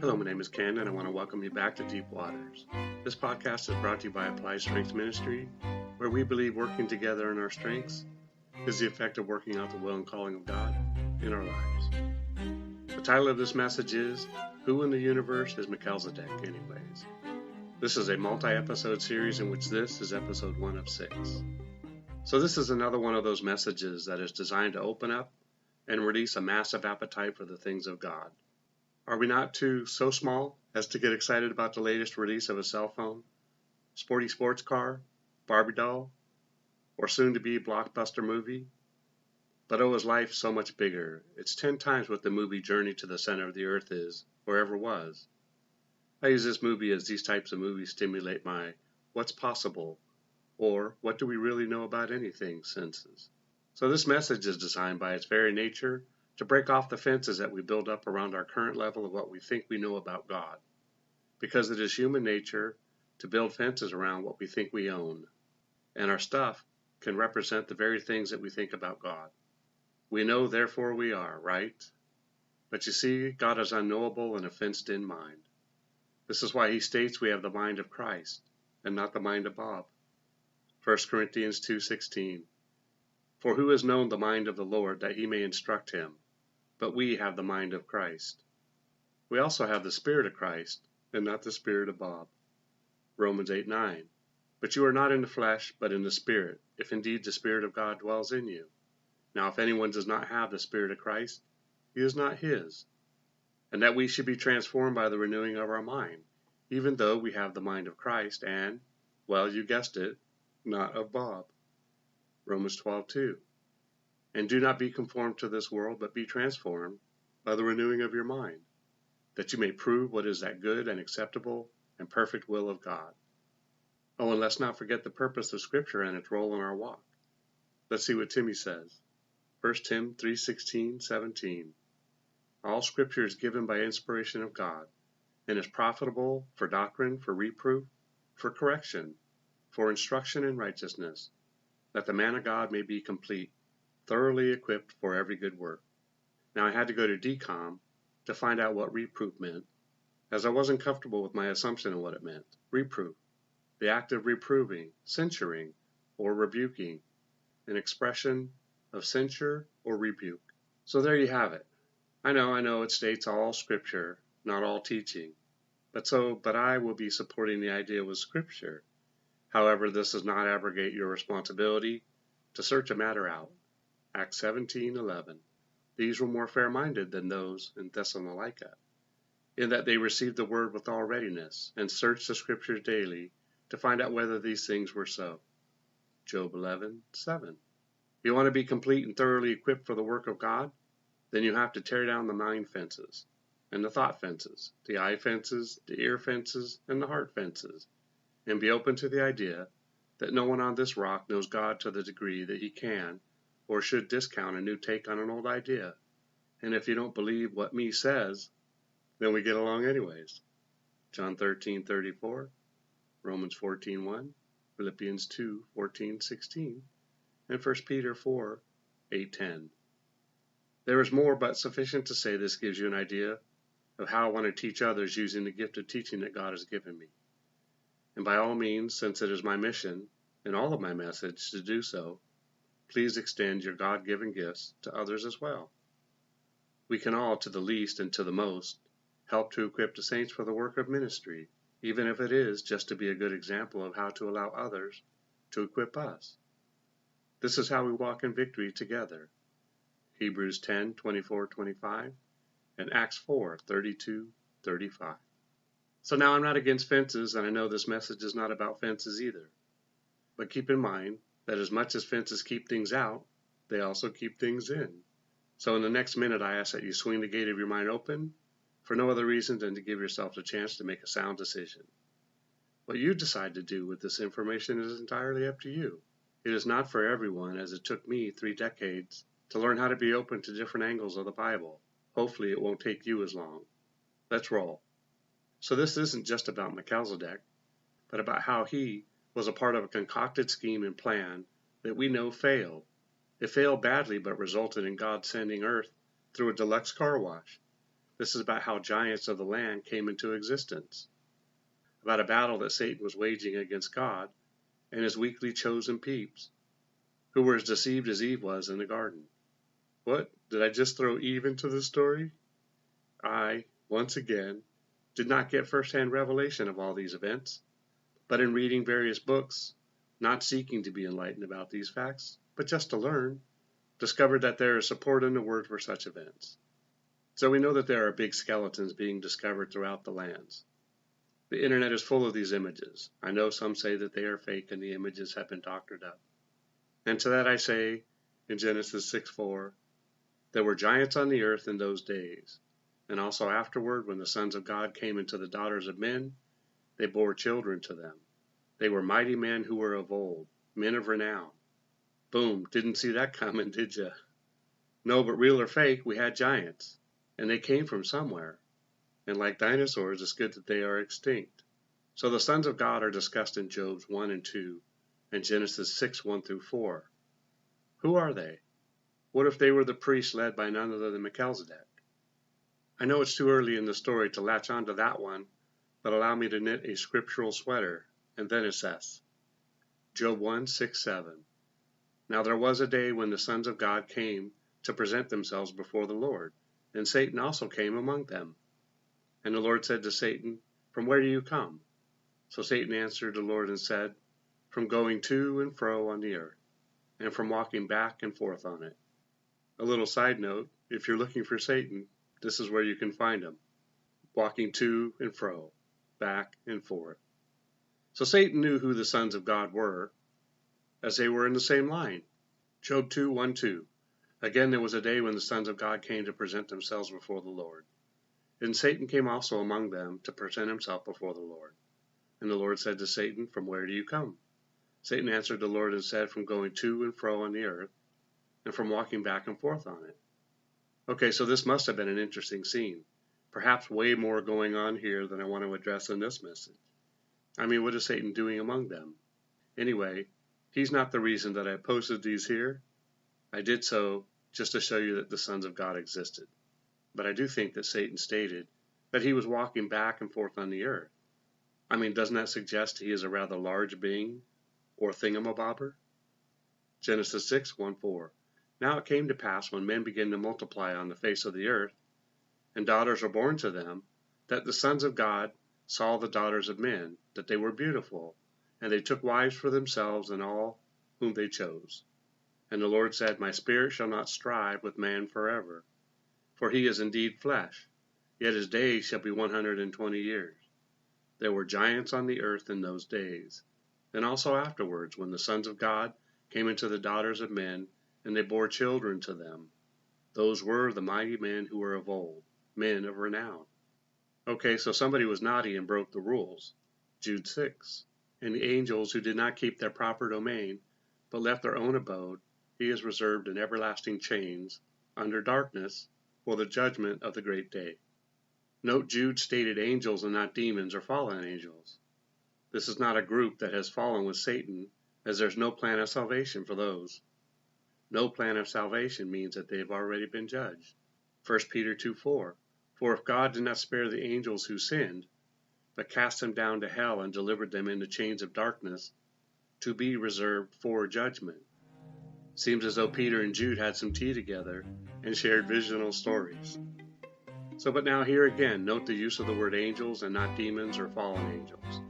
Hello, my name is Ken, and I want to welcome you back to Deep Waters. This podcast is brought to you by Applied Strength Ministry, where we believe working together in our strengths is the effect of working out the will and calling of God in our lives. The title of this message is, Who in the Universe is Melchizedek anyways? This is a multi-episode series in which this is episode 1 of 6. So this is another one of those messages that is designed to open up and release a massive appetite for the things of God. Are we not too so small as to get excited about the latest release of a cell phone, sporty sports car, Barbie doll, or soon-to-be blockbuster movie? But oh, is life so much bigger? It's 10 times what the movie Journey to the Center of the Earth is, or ever was. I use this movie as these types of movies stimulate my what's possible, or what do we really know about anything senses. So this message is designed by its very nature to break off the fences that we build up around our current level of what we think we know about God, because it is human nature to build fences around what we think we own, and our stuff can represent the very things that we think about God. We know, therefore we are, right? But you see, God is unknowable and a fenced-in mind. This is why he states we have the mind of Christ, and not the mind of Bob. 1 Corinthians 2:16. For who has known the mind of the Lord that he may instruct him? But we have the mind of Christ. We also have the Spirit of Christ, and not the spirit of Bob. Romans 8:9. But you are not in the flesh, but in the Spirit, if indeed the Spirit of God dwells in you. Now if anyone does not have the Spirit of Christ, he is not his. And that we should be transformed by the renewing of our mind, even though we have the mind of Christ, and, well, you guessed it, not of Bob. Romans 12:2. And do not be conformed to this world, but be transformed by the renewing of your mind, that you may prove what is that good and acceptable and perfect will of God. Oh, and let's not forget the purpose of Scripture and its role in our walk. Let's see what Timmy says. 1 Tim 3:16-17. All Scripture is given by inspiration of God, and is profitable for doctrine, for reproof, for correction, for instruction in righteousness, that the man of God may be complete, thoroughly equipped for every good work. Now I had to go to DCOM to find out what reproof meant, as I wasn't comfortable with my assumption of what it meant. Reproof, the act of reproving, censuring, or rebuking, an expression of censure or rebuke. So there you have it. I know it states all Scripture, not all teaching, but I will be supporting the idea with Scripture. However, this does not abrogate your responsibility to search a matter out. Acts 17:11. These were more fair-minded than those in Thessalonica, in that they received the word with all readiness, and searched the Scriptures daily to find out whether these things were so. Job 11:7. You want to be complete and thoroughly equipped for the work of God? Then you have to tear down the mind fences, and the thought fences, the eye fences, the ear fences, and the heart fences, and be open to the idea that no one on this rock knows God to the degree that he can or should discount a new take on an old idea. And if you don't believe what me says, then we get along anyways. John 13:34, Romans 14:1, Philippians 2:14-16, and 1 Peter 4:8-10. There is more, but sufficient to say this gives you an idea of how I want to teach others using the gift of teaching that God has given me. And by all means, since it is my mission in all of my message to do so, please extend your God-given gifts to others as well. We can all, to the least and to the most, help to equip the saints for the work of ministry, even if it is just to be a good example of how to allow others to equip us. This is how we walk in victory together. Hebrews 10:24-25 and Acts 4:32-35. So now I'm not against fences, and I know this message is not about fences either. But keep in mind that as much as fences keep things out, they also keep things in. So in the next minute, I ask that you swing the gate of your mind open for no other reason than to give yourself a chance to make a sound decision. What you decide to do with this information is entirely up to you. It is not for everyone, as it took me 3 decades to learn how to be open to different angles of the Bible. Hopefully it won't take you as long. Let's roll. So this isn't just about Melchizedek, but about how he was a part of a concocted scheme and plan that we know failed. It failed badly, but resulted in God sending Earth through a deluxe car wash, This is about how giants of the land came into existence, about a battle that Satan was waging against God and his weakly chosen peeps, who were as deceived as Eve was in the garden. What? Did I just throw Eve into the story? I, once again, did not get first-hand revelation of all these events, but in reading various books, not seeking to be enlightened about these facts, but just to learn, discovered that there is support in the Word for such events. So we know that there are big skeletons being discovered throughout the lands. The internet is full of these images. I know some say that they are fake and the images have been doctored up. And to that I say, in Genesis 6:4, there were giants on the earth in those days, and also afterward, when the sons of God came into the daughters of men, they bore children to them. They were mighty men who were of old, men of renown. Boom, didn't see that coming, did ya? No, but real or fake, we had giants, and they came from somewhere. And like dinosaurs, it's good that they are extinct. So the sons of God are discussed in Job's 1 and 2, and Genesis 6:1-4. Who are they? What if they were the priests led by none other than Melchizedek? I know it's too early in the story to latch on to that one, but allow me to knit a scriptural sweater and then assess. Job 1:6-7. Now there was a day when the sons of God came to present themselves before the Lord, and Satan also came among them. And the Lord said to Satan, From where do you come? So Satan answered the Lord and said, From going to and fro on the earth, and from walking back and forth on it. A little side note, if you're looking for Satan, this is where you can find him, walking to and fro, back and forth. So Satan knew who the sons of God were, as they were in the same line. Job 2:1-2. Again there was a day when the sons of God came to present themselves before the Lord. And Satan came also among them to present himself before the Lord. And the Lord said to Satan, From where do you come? Satan answered the Lord and said, From going to and fro on the earth, and from walking back and forth on it. Okay, so this must have been an interesting scene. Perhaps way more going on here than I want to address in this message. I mean, what is Satan doing among them? Anyway, he's not the reason that I posted these here. I did so just to show you that the sons of God existed. But I do think that Satan stated that he was walking back and forth on the earth. I mean, doesn't that suggest he is a rather large being or thingamabobber? Genesis 6:1-4. Now it came to pass when men began to multiply on the face of the earth, and daughters were born to them, that the sons of God saw the daughters of men, that they were beautiful, and they took wives for themselves and all whom they chose. And the Lord said, My spirit shall not strive with man forever, for he is indeed flesh, yet his days shall be 120 years. There were giants on the earth in those days, and also afterwards, when the sons of God came into the daughters of men, and they bore children to them. Those were the mighty men who were of old, men of renown. Okay, so somebody was naughty and broke the rules. Jude 6. And the angels who did not keep their proper domain, but left their own abode, he is reserved in everlasting chains, under darkness, for the judgment of the great day. Note Jude stated angels and not demons or fallen angels. This is not a group that has fallen with Satan, as there's no plan of salvation for those. No plan of salvation means that they have already been judged. 1 Peter 2:4. For if God did not spare the angels who sinned, but cast them down to hell and delivered them into chains of darkness, to be reserved for judgment. Seems as though Peter and Jude had some tea together and shared visional stories. So, but now here again, note the use of the word angels and not demons or fallen angels.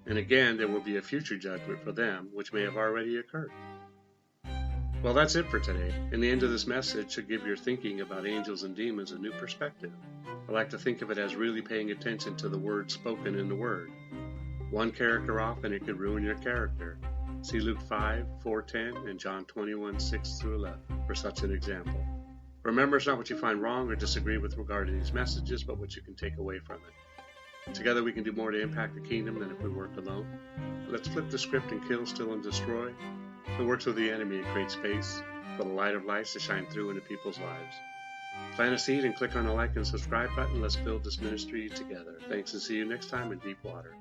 And again, there will be a future judgment for them, which may have already occurred. Well, that's it for today, and the end of this message should give your thinking about angels and demons a new perspective. I like to think of it as really paying attention to the words spoken in the Word. One character off and it could ruin your character. See Luke 5:4-10 and John 21:6-11 for such an example. Remember, it's not what you find wrong or disagree with regarding these messages, but what you can take away from it. Together we can do more to impact the kingdom than if we worked alone. Let's flip the script and kill, steal, and destroy the works of the enemy and create space for the light of lights to shine through into people's lives. Plant a seed and click on the like and subscribe button. Let's build this ministry together. Thanks, and see you next time in Deep Water.